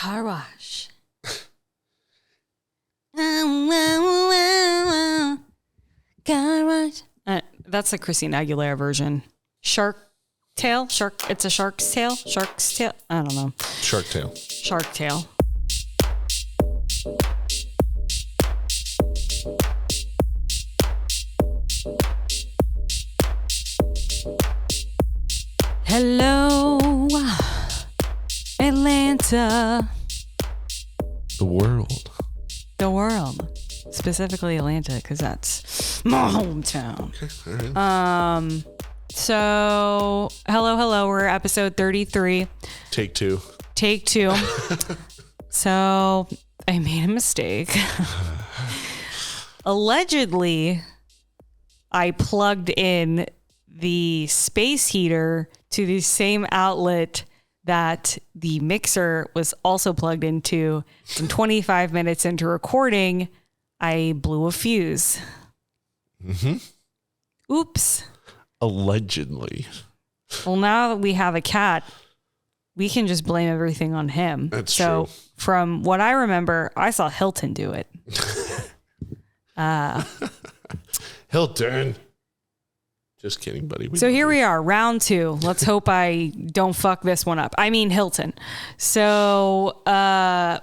car wash. Car wash. That's the Christina Aguilera version. Shark tail? It's a shark's tail? Shark's tail? I don't know. Shark tail. Shark tail. Hello, Atlanta. The world. The world. Specifically Atlanta, because that's my hometown. Okay, all right. So, hello. We're episode 33. Take two. So, I made a mistake. Allegedly, I plugged in the space heater to the same outlet that the mixer was also plugged into. And 25 minutes into recording, I blew a fuse. Mm-hmm. Oops. Allegedly. Well, now that we have a cat, we can just blame everything on him. That's true. From what I remember, I saw Hilton do it. Hilton. Just kidding, buddy. So here we are, round 2. Let's hope I don't fuck this one up. I mean, Hilton. So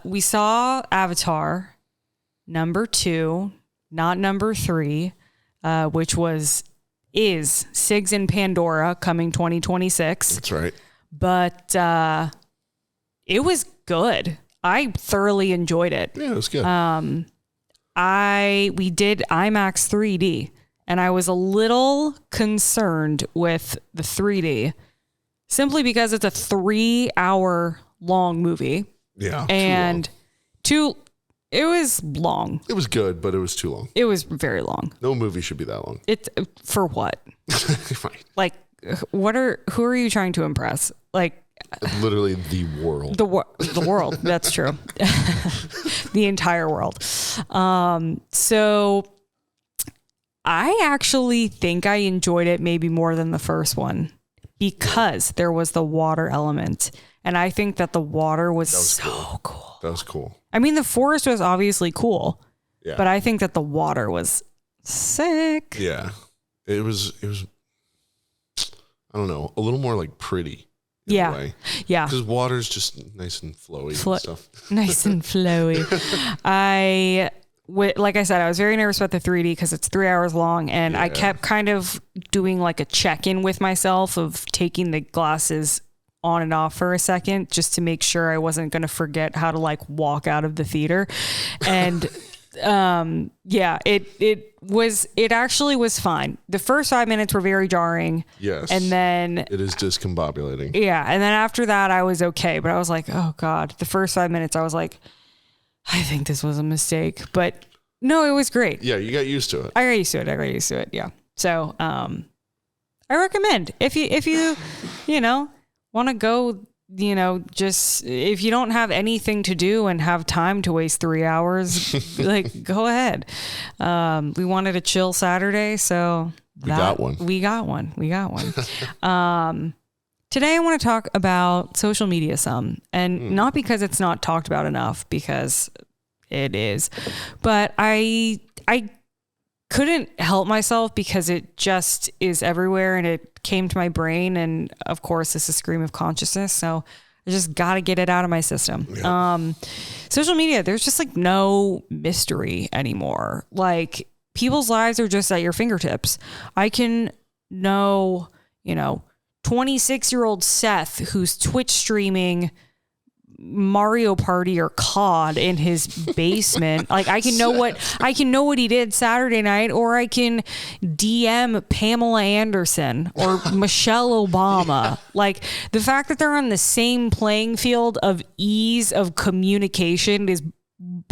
we saw Avatar number 2, not number 3, which is Sigs and Pandora coming 2026. That's right. But it was good. I thoroughly enjoyed it. Yeah, it was good. We did IMAX 3D. And I was a little concerned with the 3D simply because it's a 3-hour long movie. Yeah. And it was long. It was good, but it was too long. It was very long. No movie should be that long. It's for what? Right. Like, who are you trying to impress? Like, literally the world. The world. That's true. The entire world. So I actually think I enjoyed it maybe more than the first one because there was the water element. And I think that the water was so cool. That was cool. I mean, the forest was obviously cool, Yeah. but I think that the water was sick. Yeah. It was, I don't know, a little more like pretty. In a way. Yeah. Because water's just nice and flowy and stuff. Nice and flowy. Like I said, I was very nervous about the 3D because it's 3 hours long, and I kept kind of doing like a check-in with myself of taking the glasses on and off for a second just to make sure I wasn't going to forget how to like walk out of the theater. And it actually was fine. The first 5 minutes were very jarring. Yes. And then it is discombobulating. Yeah. And then after that, I was okay. But I was like, oh God, the first 5 minutes, I was like, I think this was a mistake, but no, it was great. Yeah, you got used to it. I got used to it. Yeah. So, I recommend if you want to go, just if you don't have anything to do and have time to waste 3 hours, like go ahead. We wanted a chill Saturday, so we got one. Today I want to talk about social media and not because it's not talked about enough, because it is, but I couldn't help myself because it just is everywhere and it came to my brain. And of course it's a stream of consciousness. So I just got to get it out of my system. Yeah. Social media, there's just like no mystery anymore. Like people's lives are just at your fingertips. I can know, 26-year-old Seth who's Twitch streaming Mario Party or COD in his basement. Like I can know what he did Saturday night, or I can DM Pamela Anderson or Michelle Obama. Yeah. Like the fact that they're on the same playing field of ease of communication is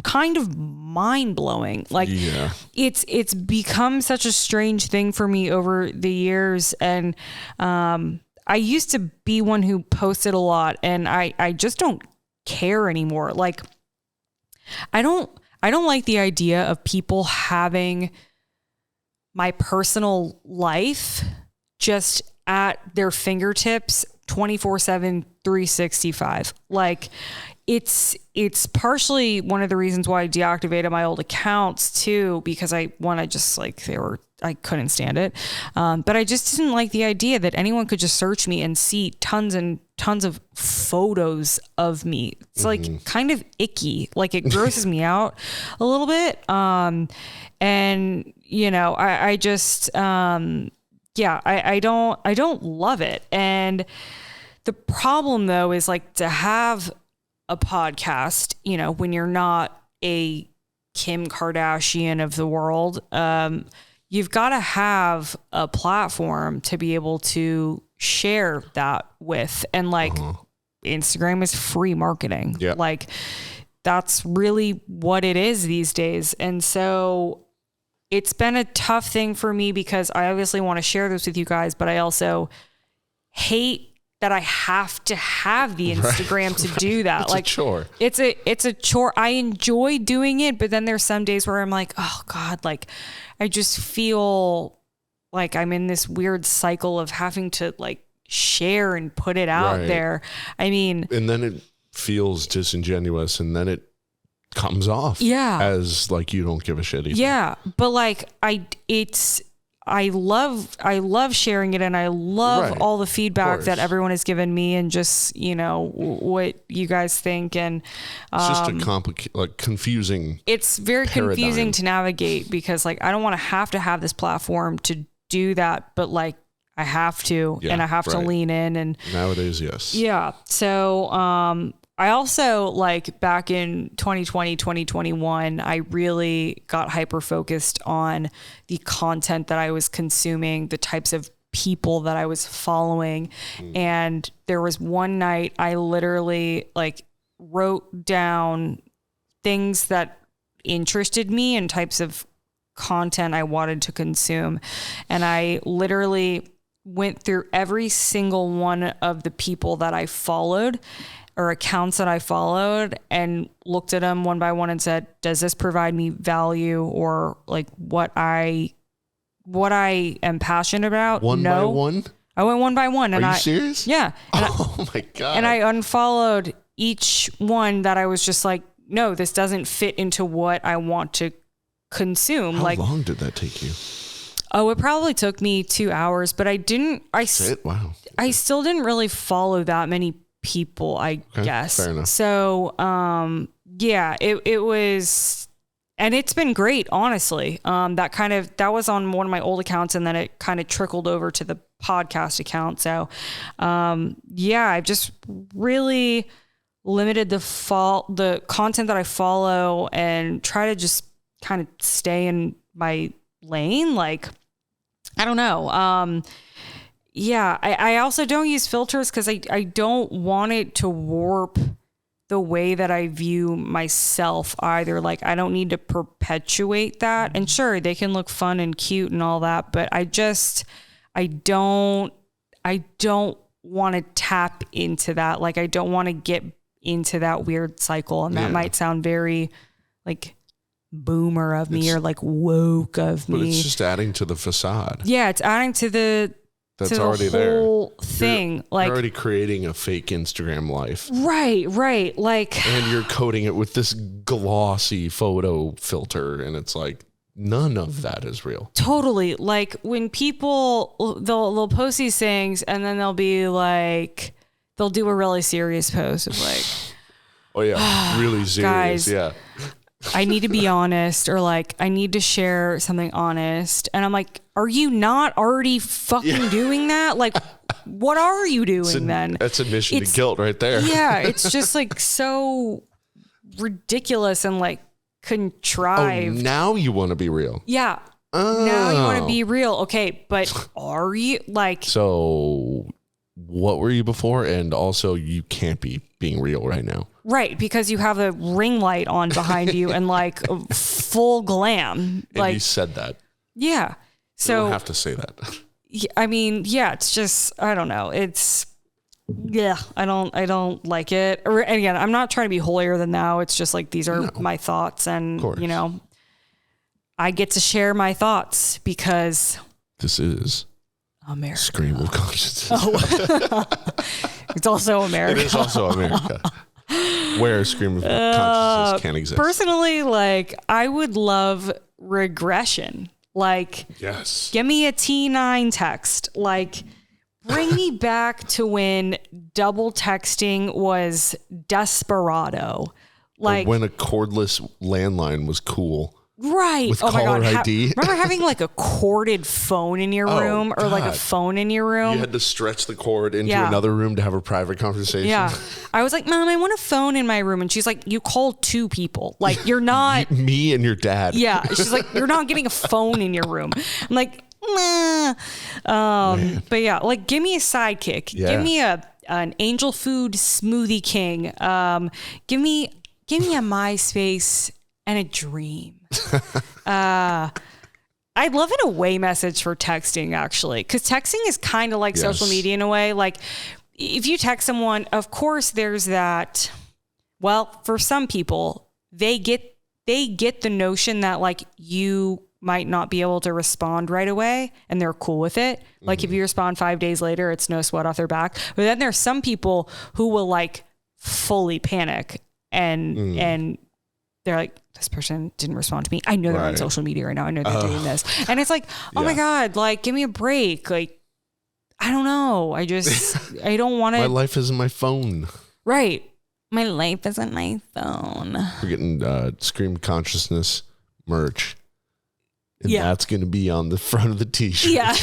kind of mind-blowing. Like it's become such a strange thing for me over the years. And I used to be one who posted a lot, and I just don't care anymore. Like I don't like the idea of people having my personal life just at their fingertips 24/7, 365. Like it's partially one of the reasons why I deactivated my old accounts too, because I couldn't stand it. But I just didn't like the idea that anyone could just search me and see tons and tons of photos of me. It's like kind of icky. Like it grosses me out a little bit. And you know, I just, I don't love it. And the problem though is like to have a podcast, you know, when you're not a Kim Kardashian of the world, you've got to have a platform to be able to share that with. And like Instagram is free marketing. Yeah. Like that's really what it is these days. And so it's been a tough thing for me because I obviously want to share this with you guys, but I also hate that I have to have the Instagram to do that. It's like a chore. It's a chore. I enjoy doing it, but then there's some days where I'm like, oh God, like I just feel like I'm in this weird cycle of having to like share and put it out there. I mean, and then it feels disingenuous and then it comes off as like you don't give a shit either. Yeah. But like I love sharing it, and I love all the feedback that everyone has given me, and just, you know, what you guys think. And it's just a confusing. It's very confusing to navigate because like I don't want to have this platform to do that, but like I have to, and I have to lean in. And nowadays, yes. Yeah. So I also, like back in 2020, 2021, I really got hyper focused on the content that I was consuming, the types of people that I was following. And there was one night I literally like wrote down things that interested me and types of content I wanted to consume. And I literally went through every single one of the people that I followed or accounts that I followed and looked at them one by one and said, does this provide me value or like what I am passionate about? One by one? I went one by one. And Are you serious? Yeah. Oh my God. And I unfollowed each one that I was just like, no, this doesn't fit into what I want to consume. How long did that take you? Oh, it probably took me 2 hours, but Wow. I still didn't really follow that many people, I guess. Fair enough. So, it was, and it's been great, honestly. That was on one of my old accounts, and then it kind of trickled over to the podcast account. So, I've just really limited the content that I follow and try to just kind of stay in my lane. Like, I don't know. I also don't use filters because I don't want it to warp the way that I view myself either. Like, I don't need to perpetuate that. And sure, they can look fun and cute and all that, but I don't want to tap into that. Like, I don't want to get into that weird cycle. And that might sound very like boomer of me or like woke of me. But it's just adding to the facade. Yeah, it's adding to the that's already there. Whole thing. You're already creating a fake Instagram life. Right. Like, and you're coating it with this glossy photo filter, and it's like none of that is real. Totally. Like when people they'll post these things, and then they'll be like, they'll do a really serious post of like, oh yeah, really serious. Guys, yeah. I need to be honest, or like, I need to share something honest. And I'm like, are you not already fucking doing that? Like, what are you doing then? That's admission to guilt right there. Yeah. It's just like so ridiculous and like contrived. Oh, now you want to be real. Yeah. Oh. Now you want to be real. Okay. But are you like, so what were you before? And also you can't be being real right now. Right, because you have a ring light on behind you and like full glam. And you said that. Yeah. So you don't have to say that. I mean, yeah, it's just, I don't know. It's, I don't like it. Or again, I'm not trying to be holier than thou. It's just like, these are my thoughts, and you know, I get to share my thoughts because this is America. Scream of consciousness. Oh. It's also America. It is also America. where stream of consciousness can exist. Personally, like, I would love regression. Like, Yes. give me a T9 text. Like, bring me back to when double texting was desperado. Like, Or when a cordless landline was cool. right. With Oh my caller God. ID. Remember having like a corded phone in your room or like a God. phone in your room? You had to stretch the cord into Yeah. another room to have a private conversation. Yeah. I was like, Mom, I want a phone in my room. And she's like, you called 2 people. Like, you're not. Me and your dad. Yeah. She's like, you're not getting a phone in your room. I'm like, nah. But yeah, like, give me a sidekick. Yeah. Give me an angel food smoothie king. Give me a MySpace and a dream. I'd love an away message for texting, actually, because texting is kind of like social media in a way. Like, if you text someone, of course, there's that. Well, for some people, they get the notion that like you might not be able to respond right away, and they're cool with it. Like, if you respond 5 days later, it's no sweat off their back. But then there's some people who will like fully panic and they're like, this person didn't respond to me. I know they're on social media right now. I know they're doing this. And it's like, oh my God, like, give me a break. Like, I don't know. I don't want to. My life isn't my phone. Right. My life isn't my phone. We're getting Scream Consciousness merch. And that's going to be on the front of the t-shirt. Yeah.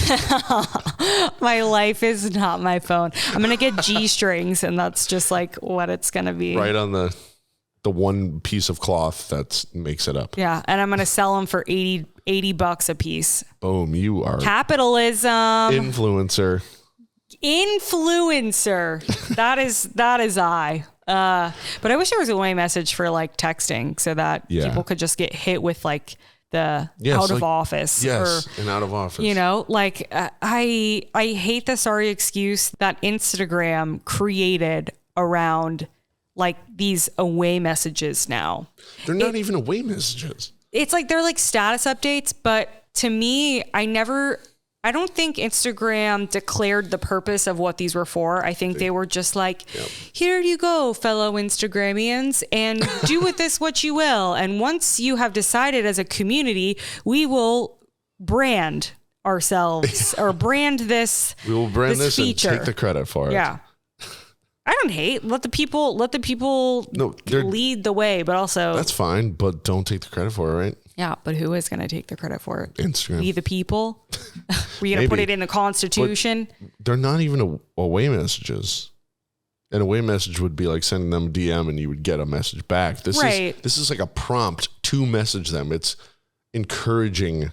My life is not my phone. I'm going to get G-strings, and that's just like what it's going to be. Right on the one piece of cloth that makes it up. Yeah. And I'm going to sell them for $80 a piece. Boom. You are capitalism. Influencer. That is I. But I wish there was a way message for like texting so that people could just get hit with like the out of office. Yes, and out of office. You know, like I hate the sorry excuse that Instagram created around like these away messages now. They're not even away messages. It's like they're like status updates, but to me, I don't think Instagram declared the purpose of what these were for. I think they were just like, here you go, fellow Instagramians, and do with this what you will. And once you have decided as a community, we will brand ourselves or brand this. We will brand this feature. And take the credit for it. Yeah. I don't hate. Let the people lead the way, but also that's fine, but don't take the credit for it, right? Yeah, but who is going to take the credit for it? Instagram. We the people? We're going to put it in the Constitution? But they're not even away messages. An away message would be like sending them a DM and you would get a message back. This is like a prompt to message them. It's encouraging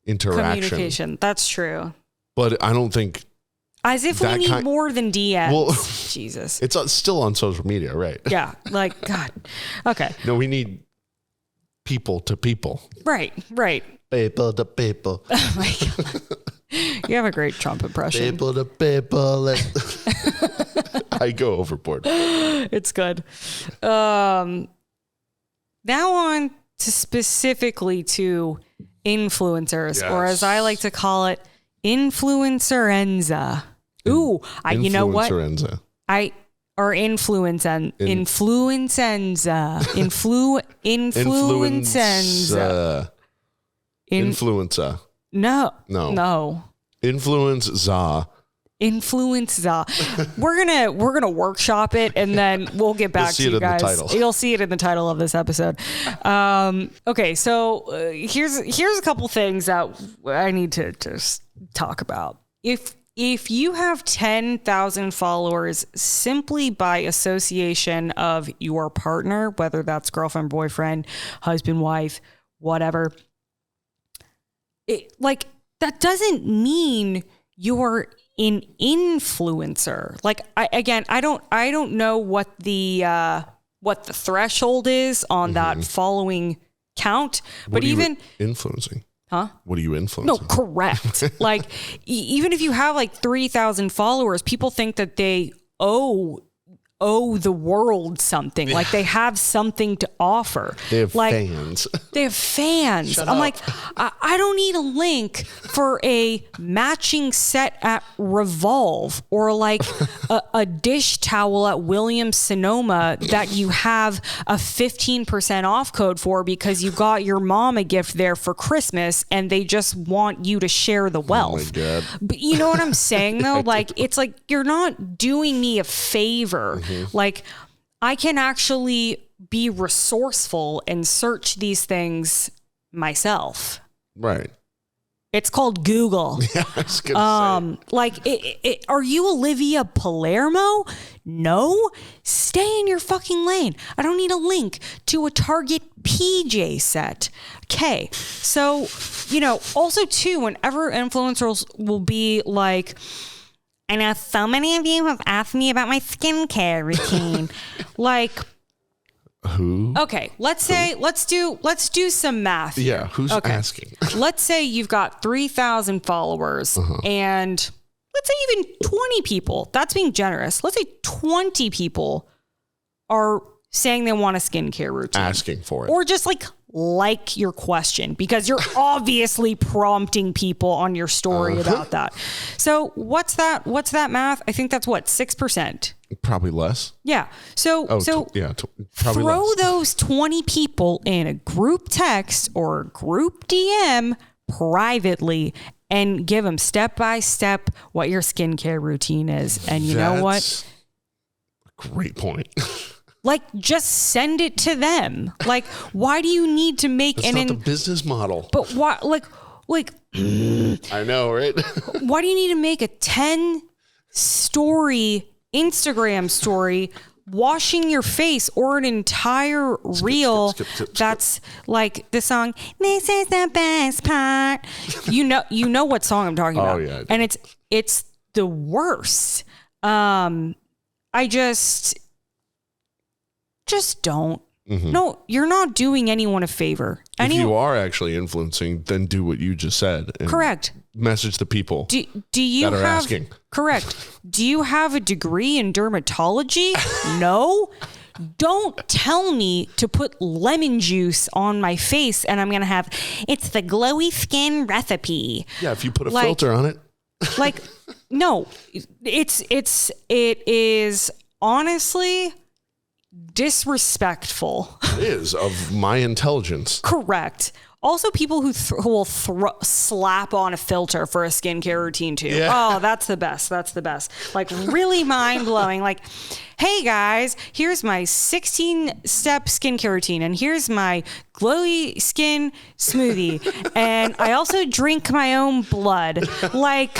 interaction. Communication. That's true. But I don't think... As if we need more than DMs. Well, Jesus. It's still on social media, right? Yeah. Like, God. Okay. No, we need people to people. Right. People to people. Oh my God. You have a great Trump impression. People to people. I go overboard. It's good. Now on to specifically to influencers, or as I like to call it, Influencerenza. Ooh, you know what? Influencerenza. Influencenza. Influenza. No. Influenza. We're gonna workshop it and then we'll get back to you guys. You'll see it in the title of this episode. Okay, so here's a couple things that I need to just talk about. If you have 10,000 followers simply by association of your partner, whether that's girlfriend, boyfriend, husband, wife, whatever, that doesn't mean you're an influencer. Like, I don't know what the threshold is on that following count, but even influencing. Huh? What are you influencing? No, correct. Like, even if you have like 3,000 followers, people think that they owe owe the world something. Like they have something to offer. They have fans. They have fans. I'm like, I don't need a link for a matching set at Revolve or like a dish towel at Williams Sonoma that you have a 15% off code for because you got your mom a gift there for Christmas and they just want you to share the wealth. Oh my God. But you know what I'm saying though? Like, it's like, you're not doing me a favor. Like, I can actually be resourceful and search these things myself. Right. It's called Google. Yeah, I was gonna say. Like, are you Olivia Palermo? No. Stay in your fucking lane. I don't need a link to a Target PJ set. Okay. So, you know, also too, whenever influencers will be like, I know so many of you have asked me about my skincare routine. Like, who? Okay, let's do some math. Yeah, who's asking? Let's say you've got 3,000 followers and let's say even 20 people. That's being generous. Let's say 20 people are saying they want a skincare routine. Asking for it. Or just like your question because you're obviously prompting people on your story about that. So what's that math? I think that's what, 6%. Probably less. Yeah. So probably throw less. those 20 people in a group text or group DM privately and give them step by step what your skincare routine is. And you know what? Great point. Like, just send it to them. Like, why do you need to make That's not the business model. But why? Like, I know, right? Why do you need to make a 10-story Instagram story washing your face or an entire reel that's like the song "This is the best part"? You know what song I'm talking about. Oh yeah, and it's the worst. I just don't. No, you're not doing anyone a favor. If you are actually influencing, then do what you just said. And correct. Message the people do you that are have, asking. Correct. Do you have a degree in dermatology? No. Don't tell me to put lemon juice on my face and I'm going to have, it's the glowy skin recipe. Yeah, if you put a filter on it. Like, no, it is honestly disrespectful. It is, of my intelligence. Correct. Also, people who will slap on a filter for a skincare routine too. Yeah. Oh, that's the best. That's the best. Like, really mind blowing. Like, hey guys, here's my 16-step skincare routine, and here's my glowy skin smoothie, and I also drink my own blood. Like,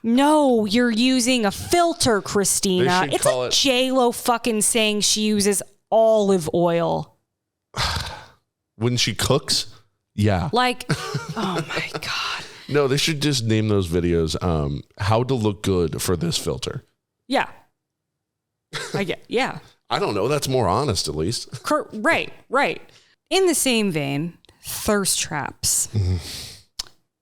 no, you're using a filter, Christina. It's like J-Lo fucking saying she uses olive oil. When she cooks? Yeah. Like, oh my God. No, they should just name those videos how to look good for this filter. Yeah. Yeah. I don't know. That's more honest, at least. Right. In the same vein, thirst traps.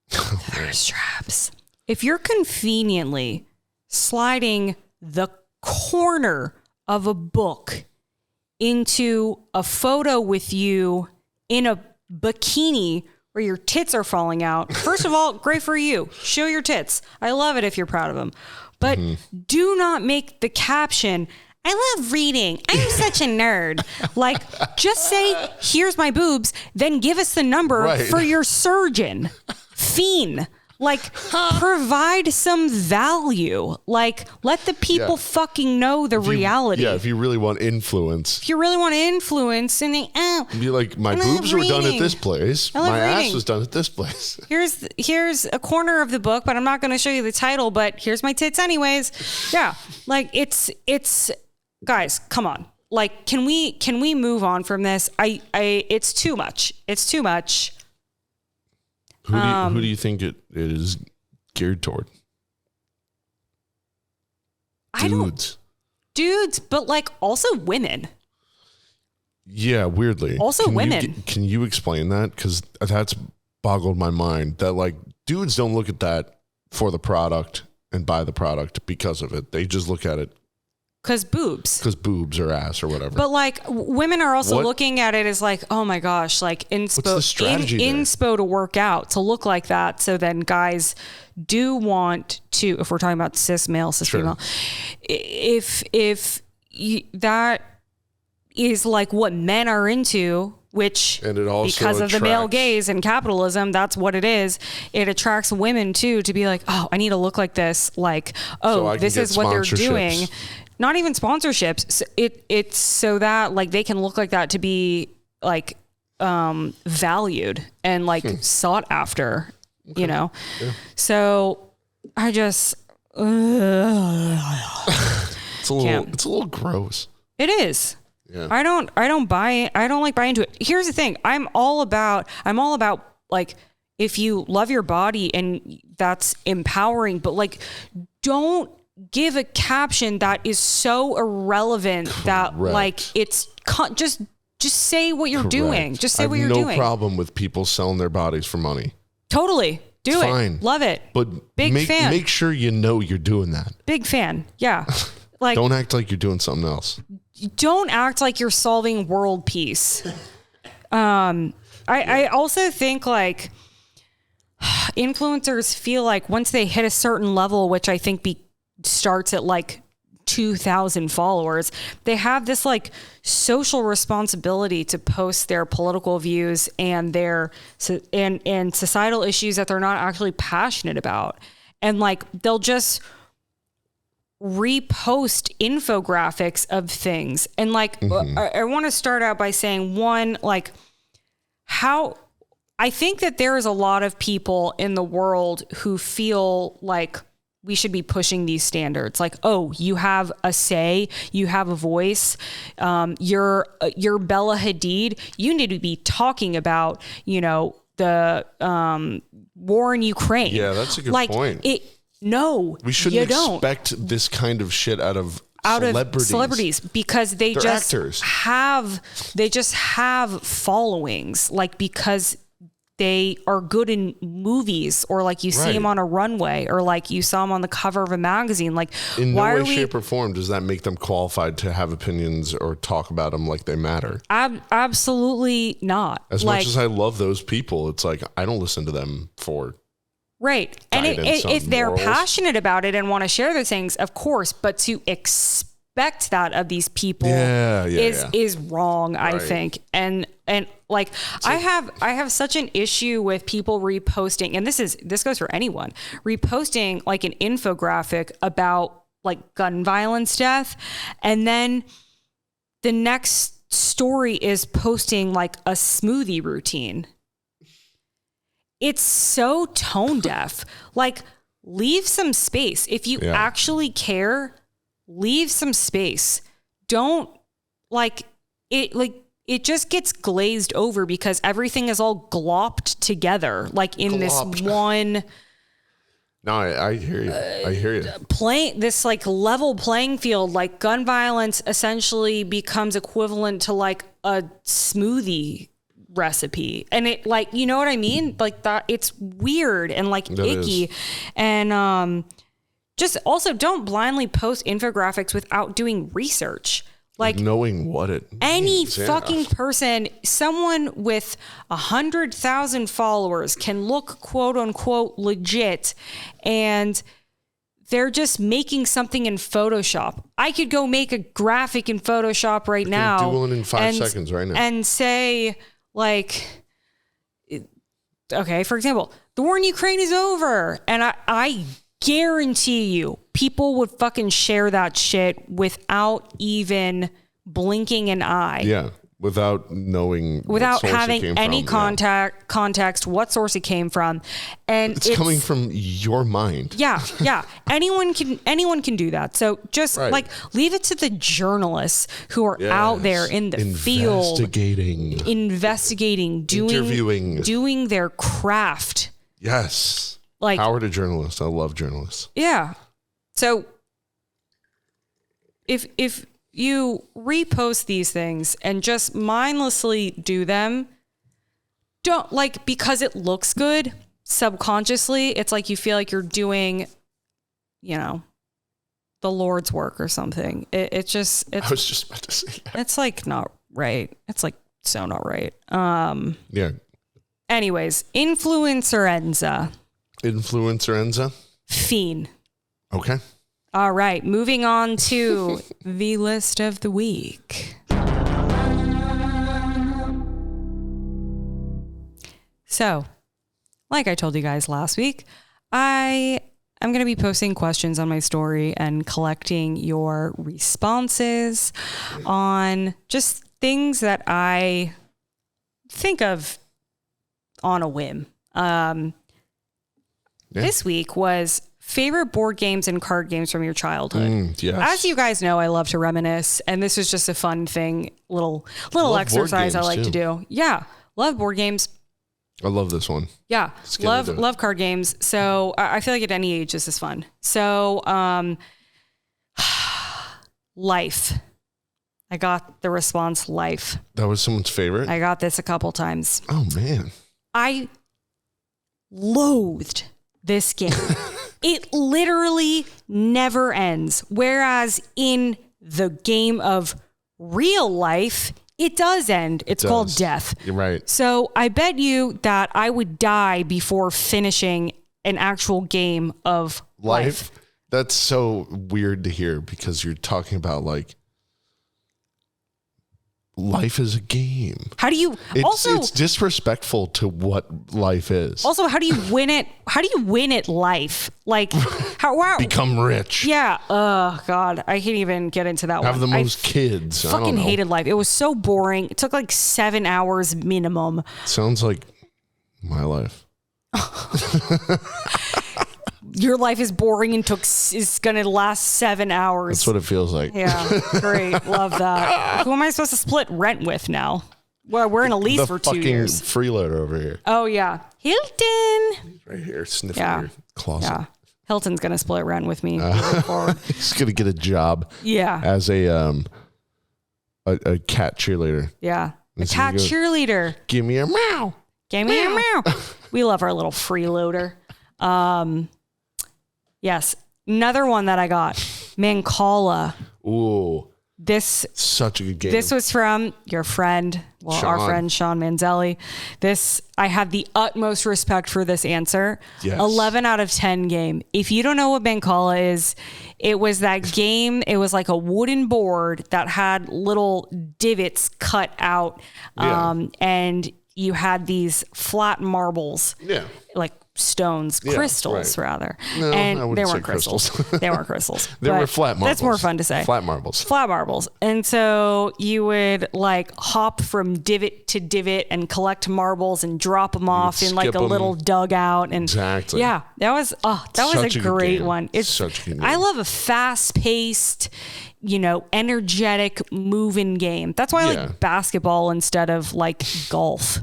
Thirst traps. If you're conveniently sliding the corner of a book into a photo with you in a bikini where your tits are falling out, first of all, great for you. Show your tits. I love it if you're proud of them. But do not make the caption, I love reading. I'm such a nerd. Like, just say, here's my boobs, then give us the number for your surgeon. Fiend. Like, provide some value. Like, let the people fucking know the reality. Yeah, if you really want influence. If you really want influence, and they, be like, my boobs were done at this place. My ass was done at this place. Here's a corner of the book, but I'm not going to show you the title, but here's my tits anyways. Yeah, like, it's guys, come on. Like, can we move on from this? It's too much. It's too much. Who do you think it is geared toward? Dudes, but like also women. Yeah, weirdly. Also women. Can you explain that? Because that's boggled my mind. That like dudes don't look at that for the product and buy the product because of it. They just look at it Because boobs or ass or whatever. But like women are also looking at it as like, oh my gosh, like inspo to work out, to look like that. So then guys do want to, if we're talking about cis male, cis female, that is like what men are into, which, and it also because of the male gaze and capitalism, that's what it is. It attracts women too, to be like, oh, I need to look like this. Like, oh, this is what they're doing. Not even sponsorships. It's so that like they can look like that, to be like valued and like sought after, you know? Yeah. So I just, it's a little gross. It is. Yeah. I don't like buy into it. Here's the thing. I'm all about like, if you love your body and that's empowering, but like, don't give a caption that is so irrelevant that like it's just say what you're doing. Just say what you're doing. No problem with people selling their bodies for money. Totally. Do it. Fine. Love it. But fan. Make sure you know you're doing that. Big fan. Yeah. Like, don't act like you're doing something else. Don't act like you're solving world peace. I also think like influencers feel like once they hit a certain level, which I think starts at like 2,000 followers, they have this like social responsibility to post their political views and their and societal issues that they're not actually passionate about. And like, they'll just repost infographics of things. And like, I want to start out by saying, one, like, how I think that there is a lot of people in the world who feel like we should be pushing these standards. Like, oh, you have a say, you have a voice, you're Bella Hadid, you need to be talking about, you know, the war in Ukraine. Yeah, that's a good point. No, we shouldn't expect this kind of shit out of celebrities because they're just actors. They just have followings, like, because they are good in movies, or like you see them on a runway, or like you saw them on the cover of a magazine. Like, in no way, shape, or form does that make them qualified to have opinions or talk about them like they matter. Absolutely not. As much as I love those people, it's like, I don't listen to them for and if they're passionate about it and want to share those things, of course, but to expect that of these people is wrong, I think. And like, I have such an issue with people reposting, and this goes for anyone, reposting like an infographic about like gun violence death, and then the next story is posting like a smoothie routine. It's so tone deaf. Like, leave some space. If you actually care, leave some space. Don't it just gets glazed over because everything is all glopped together, like in this one. No, I hear you. I hear you. This like level playing field, like gun violence essentially becomes equivalent to like a smoothie recipe, and it, like, you know what I mean? Like, that, it's weird and like icky. And just also don't blindly post infographics without doing research. Like, knowing what it means. Fucking person, someone with 100,000 followers can look quote unquote legit, and they're just making something in Photoshop. I could go make a graphic in Photoshop right now. Do one in 5 seconds right now. And say, like, okay, for example, the war in Ukraine is over. And I guarantee you, people would fucking share that shit without even blinking an eye. Yeah. Without knowing, without having any context, what source it came from. And it's coming from your mind. Yeah. Yeah. Anyone can do that. So just like, leave it to the journalists who are out there in the field, investigating, interviewing, doing their craft. Yes. Like, power to journalists. I love journalists. Yeah. So if you repost these things and just mindlessly do them, don't, like, because it looks good subconsciously, it's like you feel like you're doing, you know, the Lord's work or something. I was just about to say that. It's like not right. It's like so not right. Yeah. Anyways, Influencerenza. Influencerenza? Fiend. Okay. All right. Moving on to the list of the week. So, like I told you guys last week, I'm going to be posting questions on my story and collecting your responses on just things that I think of on a whim. This week was favorite board games and card games from your childhood. Yes. As you guys know, I love to reminisce, and this is just a fun thing, little exercise I like to do. Yeah, love board games. I love this one. Yeah, love card games. So I feel like at any age this is fun. So life. I got the response life. That was someone's favorite? I got this a couple times. Oh, man. I loathed this game. It literally never ends. Whereas in the game of real life, it does end. It's called death. You're right. So I bet you that I would die before finishing an actual game of life. That's so weird to hear because you're talking about like life is a game. How do you it's disrespectful to what life is. Also, how do you win it? How do you win at life? Like how become rich. Yeah. Oh God. I can't even get into that one. Have the most kids. Fucking hated life. It was so boring. It took like 7 hours minimum. Sounds like my life. Your life is boring and is going to last 7 hours. That's what it feels like. Yeah. Great. Love that. Who am I supposed to split rent with now? Well, we're in a lease for 2 years. The fucking freeloader over here. Oh, yeah. Hilton. He's right here sniffing your closet. Yeah. Hilton's going to split rent with me moving forward. He's going to get a job. Yeah. As a cat cheerleader. Yeah. A cat cheerleader. Give me a meow. Give me a meow. We love our little freeloader. Yes. Another one that I got, Mancala. Ooh. This such a good game. This was from your friend, our friend Sean Manzelli. I have the utmost respect for this answer. Yes. 11 out of 10 game. If you don't know what Mancala is, it was that game. It was like a wooden board that had little divots cut out. And you had these flat marbles. Yeah. Like stones, crystals rather. No, and they weren't crystals. They weren't crystals. They were flat marbles. That's more fun to say. Flat marbles. Flat marbles. And so you would like hop from divot to divot and collect marbles and drop them off in like a little dugout. And exactly. Yeah, that was a great one. It's such a good game. I love a fast-paced, energetic moving game. That's why I like basketball instead of like golf.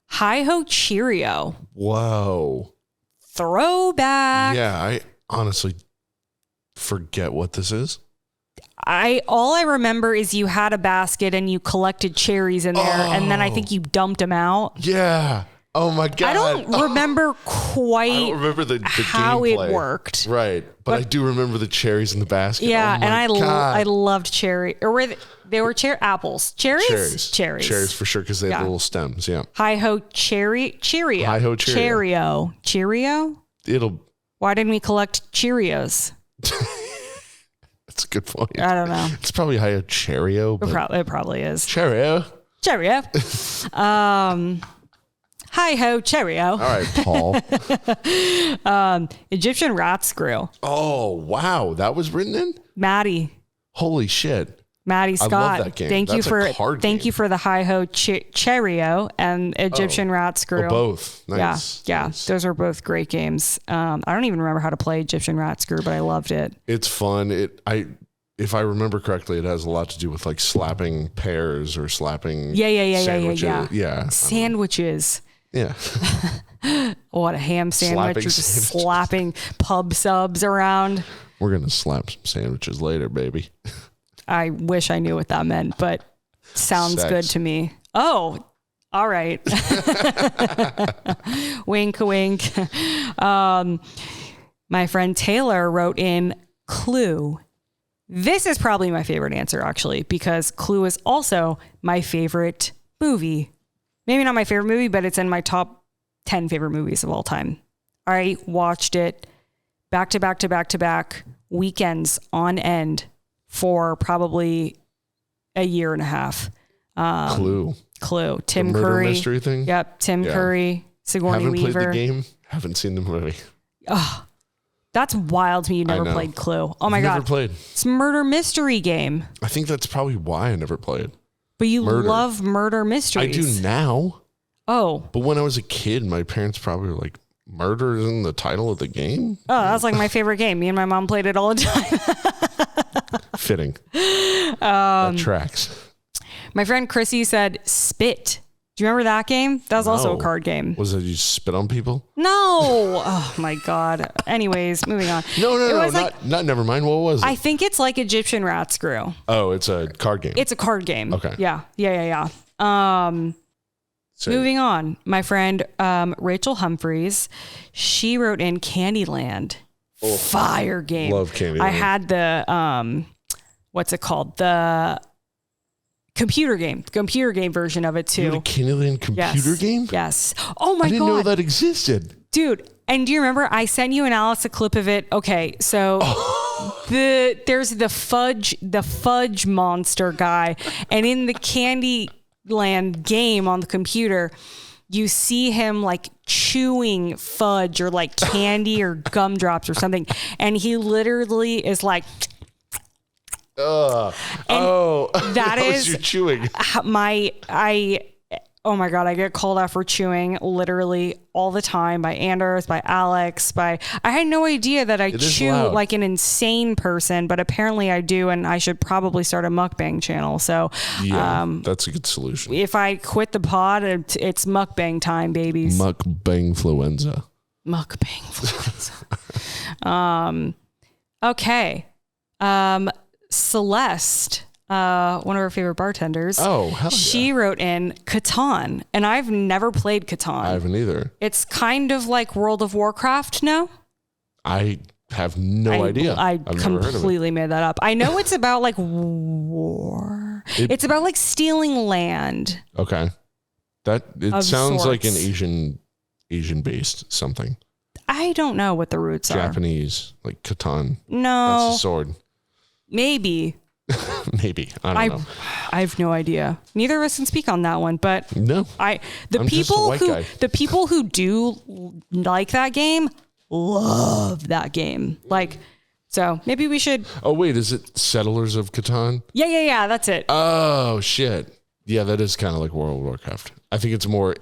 Hi-ho Cheerio. Whoa. Throwback. Yeah, I honestly forget what this is. All I remember is you had a basket and you collected cherries in there, and then I think you dumped them out. Yeah. Oh my God. I don't remember quite I don't remember the how gameplay. It worked. Right. But I do remember the cherries in the basket. Yeah, and I loved cherry. Or they were apples. Cherries? Cherries for sure, because they had little stems. Yeah. Hi-ho Cheerio. Hi-ho Cheerio. Cheerio? Why didn't we collect Cheerios? That's a good point. I don't know. It's probably Hi-ho Cheerio. It probably is. Cheerio. Hi-ho Cheerio. All right, Paul. Egyptian rat screw. Oh, wow. That was written in? Maddie. Holy shit. Maddie Scott. I love that game. Thank you for the Hi-ho Cheerio and Egyptian rat screw. Oh, both. Nice. Yeah. Nice. Those are both great games. I don't even remember how to play Egyptian rat screw, but I loved it. It's fun. If I remember correctly, it has a lot to do with like slapping pears or slapping sandwiches. Yeah. Sandwiches. Yeah. What a ham sandwich or just slapping pub subs around. We're going to slap some sandwiches later, baby. I wish I knew what that meant, but sounds good to me. Oh, all right. Wink, wink. My friend Taylor wrote in Clue. This is probably my favorite answer, actually, because Clue is also my favorite movie. Maybe not my favorite movie, but it's in my top 10 favorite movies of all time. I watched it back to back to back to back weekends on end for probably a year and a half. Clue. Tim the murder Curry. mystery thing? Yep. Tim Curry. Sigourney Weaver. Haven't played the game. Haven't seen the movie. Oh, that's wild to me. You never played Clue. Oh my God. Never played. It's a murder mystery game. I think that's probably why I never played. But you love murder mysteries. I do now. Oh. But when I was a kid, my parents probably were like, murder is in the title of the game? Oh, that's like my favorite game. Me and my mom played it all the time. Fitting. That tracks. My friend Chrissy said Spit. Do you remember that game? That was also a card game. Was it you spit on people? No. Oh my God. Anyways, moving on. No. Not never mind. What was it? I think it's like Egyptian rat screw. Oh, it's a card game. It's a card game. Okay. Yeah. Moving on. My friend Rachel Humphreys, she wrote in Candyland. Oh, fire game. Love Candyland. I had the what's it called? The computer game version of it too. You had a Candyland computer game? Yes. Oh my God. I didn't know that existed. Dude, and do you remember I sent you and Alex a clip of it? Okay, so there's the fudge monster guy, and in the Candyland game on the computer, you see him like chewing fudge or like candy or gumdrops or something, and he literally is like that is you're chewing. Oh my God, I get called out for chewing literally all the time by Anders, by Alex, I had no idea that I chew like an insane person, but apparently I do, and I should probably start a mukbang channel. So that's a good solution. If I quit the pod, it's mukbang time, babies. Mukbang-fluenza. Okay. Celeste, one of our favorite bartenders. Oh, hell yeah. She wrote in Catan, and I've never played Catan. I haven't either. It's kind of like World of Warcraft, no? I have no idea. I completely made that up. I know it's about like war. It's about like stealing land. Okay. It sounds like an Asian based something. I don't know what the roots Japanese, like Catan. No. That's a sword. Maybe. Maybe. I don't know. I have no idea. Neither of us can speak on that one, but the people who do like that game love that game. Like, so maybe we should. Oh wait, is it Settlers of Catan? Yeah, that's it. Oh shit. Yeah, that is kind of like World of Warcraft. I think it's more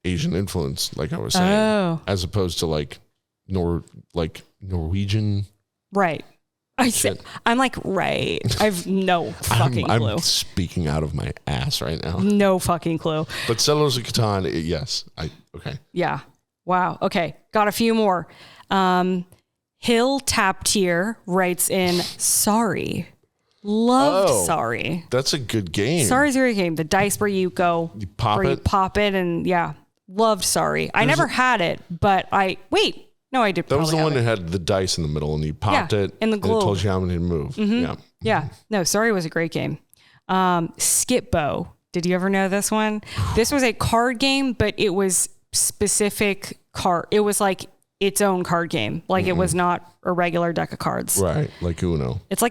Asian influence, like I was saying, as opposed to like Norwegian. Right. I'm like, right. I've no fucking clue. I'm speaking out of my ass right now. No fucking clue. But Settlers of Catan, yes. Okay. Yeah. Wow. Okay. Got a few more. Hill Taptier writes in Sorry. Loved Sorry. That's a good game. Sorry's a great game. The dice where you go. You pop it. And yeah. Loved Sorry. I never had it, but no, I did. That was the one that had the dice in the middle, and you popped it, in the globe. And it told you how many to move. Mm-hmm. Yeah. No, Sorry was a great game. Skip-Bo. Did you ever know this one? This was a card game, but it was specific card. It was like its own card game. Like it was not a regular deck of cards. Right, like Uno. It's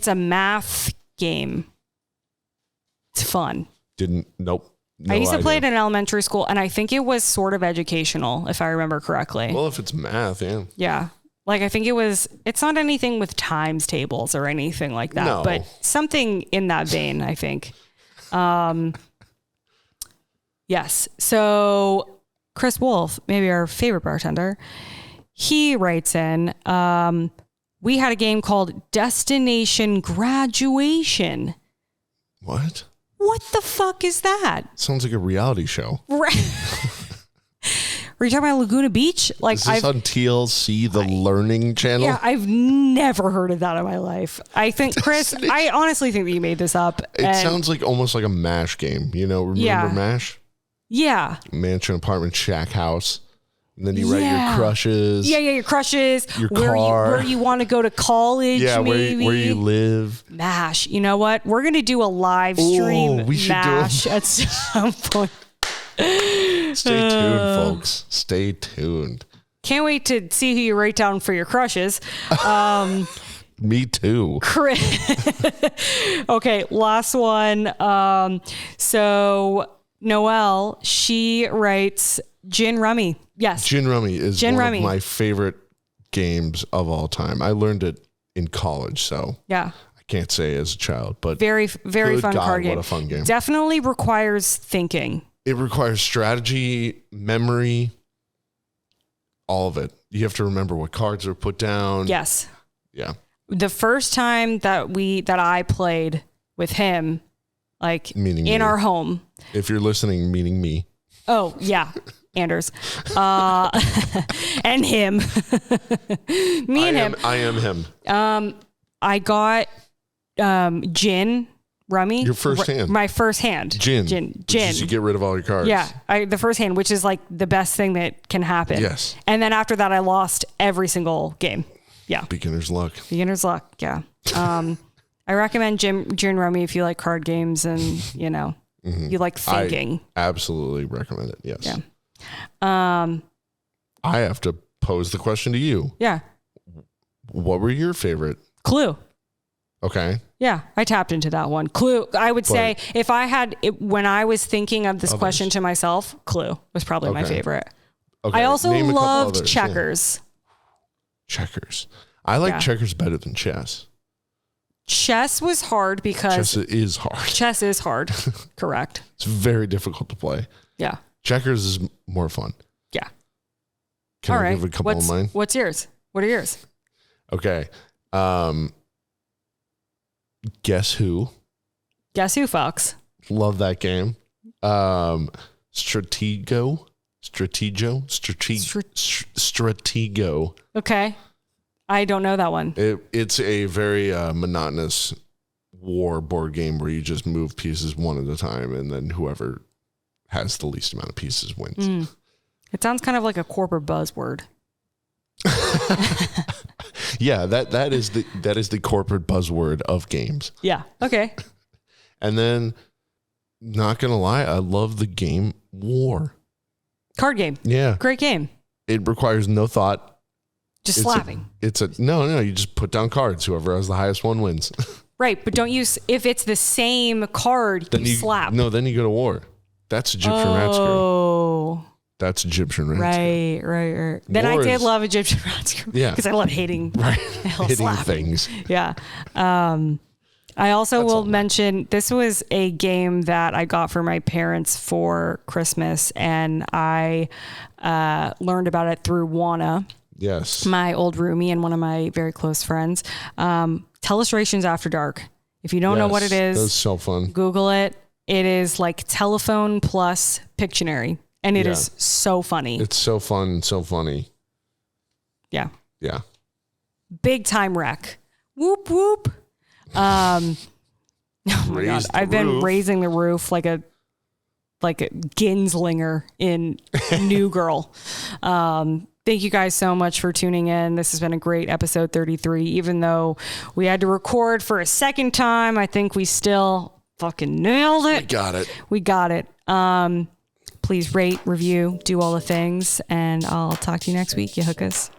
a math game. It's fun. Nope. No I used to idea. play it in elementary school, and I think it was sort of educational, if I remember correctly. Well, if it's math, yeah. Yeah. Like, I think it's not anything with times tables or anything like that, but something in that vein, I think. Yes. So Chris Wolf, maybe our favorite bartender, he writes in, we had a game called Destination Graduation. What? What the fuck is that? Sounds like a reality show. Right. Were you talking about Laguna Beach? Like, is this on TLC, the learning channel? Yeah, I've never heard of that in my life. I think, Chris, I honestly think that you made this up. It sounds like almost like a MASH game. You know, remember MASH? Yeah. Mansion, apartment, shack, house. And then you write your crushes. Yeah, your crushes. Your car. Where you want to go to college, maybe. Where you live. MASH. You know what? We're going to do a live stream we should MASH do at some point. Stay tuned, folks. Stay tuned. Can't wait to see who you write down for your crushes. Me too. Okay, last one. So Noelle, she writes Gin Rummy. Yes. Gin Rummy is one of my favorite games of all time. I learned it in college, so I can't say as a child, but very fun card game. What a fun game. Definitely requires thinking. It requires strategy, memory, all of it. You have to remember what cards are put down. Yes. Yeah. The first time that I played with him, like meaning in me. our home. If you're listening, meaning me. Oh, yeah. Anders. And him. Him. I am him. I got gin rummy. Your first hand. My first hand. Gin. You get rid of all your cards. Yeah. The first hand, which is like the best thing that can happen. Yes. And then after that, I lost every single game. Yeah. Beginner's luck. Yeah. I recommend gin rummy if you like card games and, you like thinking. I absolutely recommend it. Yes. Yeah. I have to pose the question to you. Yeah. What were your favorite? Clue. Okay. Yeah, I tapped into that one. Clue. I would say if I had, when I was thinking of this question to myself, Clue was probably my favorite. Okay. I also loved checkers. Yeah. Checkers. I like checkers better than chess. Chess was hard because chess is hard. Chess is hard. Correct. It's very difficult to play. Yeah. Checkers is more fun. Yeah. Can I give a couple of mine? What's yours? What are yours? Okay. Guess Who? Guess Who, folks? Love that game. Stratego. Okay. I don't know that one. It's a very monotonous war board game where you just move pieces one at a time, and then whoever has the least amount of pieces wins. It sounds kind of like a corporate buzzword. Yeah, that is the corporate buzzword of games. Yeah. Okay. And then, not gonna lie, I love the game War. Card game. Yeah. Great game. It requires no thought. Just slapping. No, you just put down cards. Whoever has the highest one wins. Right, but don't use, if it's the same card, you slap. No, then you go to war. That's Egyptian Ratscrew. Oh. That's Egyptian Ratscrew. Right. Then I did love Egyptian Ratscrew. Yeah. Because I love hating. Right. Hitting slapping. Things. Yeah. I also will mention, this was a game that I got for my parents for Christmas, and I learned about it through Juana. Yes. My old roomie and one of my very close friends. Telestrations After Dark. If you don't know what it is, that's so fun. Google it. It is like telephone plus Pictionary, and it is so funny. It's so fun and so funny. Yeah. Yeah. Big time wreck. Whoop whoop. Oh my God. I've been raising the roof like a Ginslinger in New Girl. Thank you guys so much for tuning in. This has been a great episode 33. Even though we had to record for a second time, I think we still fucking nailed it. We got it. Please rate, review, do all the things, and I'll talk to you next week, you hookers.